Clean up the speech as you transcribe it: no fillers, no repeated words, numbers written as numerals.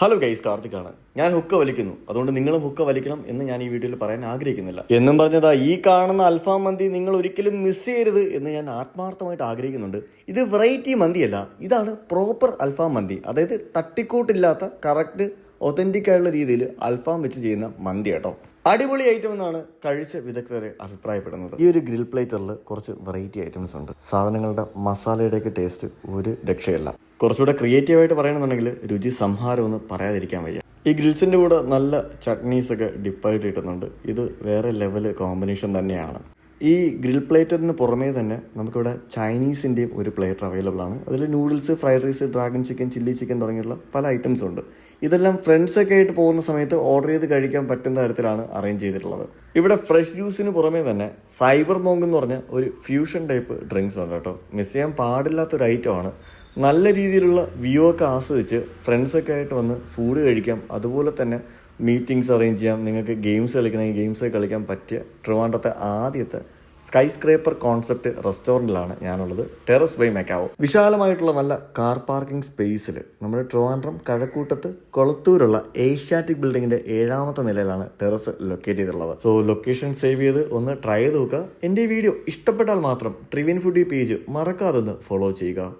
Hello guys, കാർത്തിക്കാണ്. ഞാൻ ഹുക്ക വലിക്കുന്നു, അതുകൊണ്ട് നിങ്ങളും ഹുക്ക വലിക്കണം എന്ന് ഞാൻ ഈ വീഡിയോയിൽ പറയാൻ ആഗ്രഹിക്കുന്നില്ല. എന്നും പറഞ്ഞതാ ഈ കാണുന്ന അൽഫാം മന്തി നിങ്ങൾ ഒരിക്കലും മിസ് ചെയ്യരുത് എന്ന് ഞാൻ ആത്മാർത്ഥമായിട്ട് ആഗ്രഹിക്കുന്നുണ്ട്. ഇത് വെറൈറ്റി മന്തിയല്ല, ഇതാണ് പ്രോപ്പർ അൽഫാം മന്തി. അതായത് തട്ടിക്കൂട്ടില്ലാത്ത കറക്റ്റ് ഒതന്റിക് ആയുള്ള രീതിയിൽ അൽഫാം വെച്ച് ചെയ്യുന്ന മന്തി കേട്ടോ. അടിപൊളി ഐറ്റം എന്നാണ് കഴിച്ച വിദഗ്ധരെ അഭിപ്രായപ്പെടുന്നത്. ഈ ഒരു ഗ്രിൽ പ്ലേറ്ററിൽ കുറച്ച് വെറൈറ്റി ഐറ്റംസ് ഉണ്ട്. സാധനങ്ങളുടെ മസാലയുടെയൊക്കെ ടേസ്റ്റ് ഒരു രക്ഷയല്ല. കുറച്ചുകൂടെ ക്രിയേറ്റീവായിട്ട് പറയണമെന്നുണ്ടെങ്കിൽ രുചി സംഹാരമൊന്നും പറയാതിരിക്കാൻ വയ്യ. ഈ ഗ്രിൽസിൻ്റെ കൂടെ നല്ല ചട്നീസൊക്കെ ഡിപ്പായിട്ട് കിട്ടുന്നുണ്ട്. ഇത് വേറെ ലെവല് കോമ്പിനേഷൻ തന്നെയാണ്. ഈ ഗ്രിൽ പ്ലേറ്ററിന് പുറമേ തന്നെ നമുക്കിവിടെ ചൈനീസിൻ്റെയും ഒരു പ്ലേറ്റർ അവൈലബിൾ ആണ്. അതിൽ noodles, fried rice, dragon chicken, chilli chicken തുടങ്ങിയുള്ള പല ഐറ്റംസും ഉണ്ട്. ഇതെല്ലാം ഫ്രണ്ട്സൊക്കെ ആയിട്ട് പോകുന്ന സമയത്ത് ഓർഡർ ചെയ്ത് കഴിക്കാൻ പറ്റുന്ന തരത്തിലാണ് അറേഞ്ച് ചെയ്തിട്ടുള്ളത്. ഇവിടെ ഫ്രഷ് ജ്യൂസിന് പുറമേ തന്നെ സൈബർ മോങ്ക് എന്ന് പറഞ്ഞ ഒരു ഫ്യൂഷൻ ടൈപ്പ് ഡ്രിങ്ക്സ് ഉണ്ട് കേട്ടോ. മിസ് ചെയ്യാൻ പാടില്ലാത്തൊരു ഐറ്റമാണ്. നല്ല രീതിയിലുള്ള വ്യൂ ഒക്കെ ആസ്വദിച്ച് ഫ്രണ്ട്സൊക്കെ ആയിട്ട് വന്ന് ഫുഡ് കഴിക്കാം. അതുപോലെ തന്നെ മീറ്റിംഗ്സ് അറേഞ്ച് ചെയ്യാം. നിങ്ങൾക്ക് ഗെയിംസ് കളിക്കണമെങ്കിൽ ഗെയിംസ് കളിക്കാൻ പറ്റിയ ട്രിവാൻഡ്രത്തെ ആദ്യത്തെ സ്കൈ സ്ക്രേപ്പർ കോൺസെപ്റ്റ് റെസ്റ്റോറൻറ്റിലാണ് ഞാനുള്ളത്. ടെറസ് ബൈ മെക്കാവോ. വിശാലമായിട്ടുള്ള നല്ല കാർ പാർക്കിംഗ് സ്പേസിൽ നമ്മുടെ ട്രിവാൻഡ്രം കഴക്കൂട്ടത്ത് കൊളത്തൂരുള്ള ഏഷ്യാറ്റിക് ബിൽഡിങ്ങിന്റെ 7ാമത്തെ നിലയിലാണ് ടെറസ് ലൊക്കേറ്റ് ചെയ്തിട്ടുള്ളത്. സോ ലൊക്കേഷൻ സേവ് ചെയ്ത് ഒന്ന് ട്രൈ ചെയ്ത് നോക്കുക. എൻ്റെ വീഡിയോ ഇഷ്ടപ്പെട്ടാൽ മാത്രം ട്രിവിൻ ഫുഡി പേജ് മറക്കാതെ ഒന്ന് ഫോളോ ചെയ്യുക.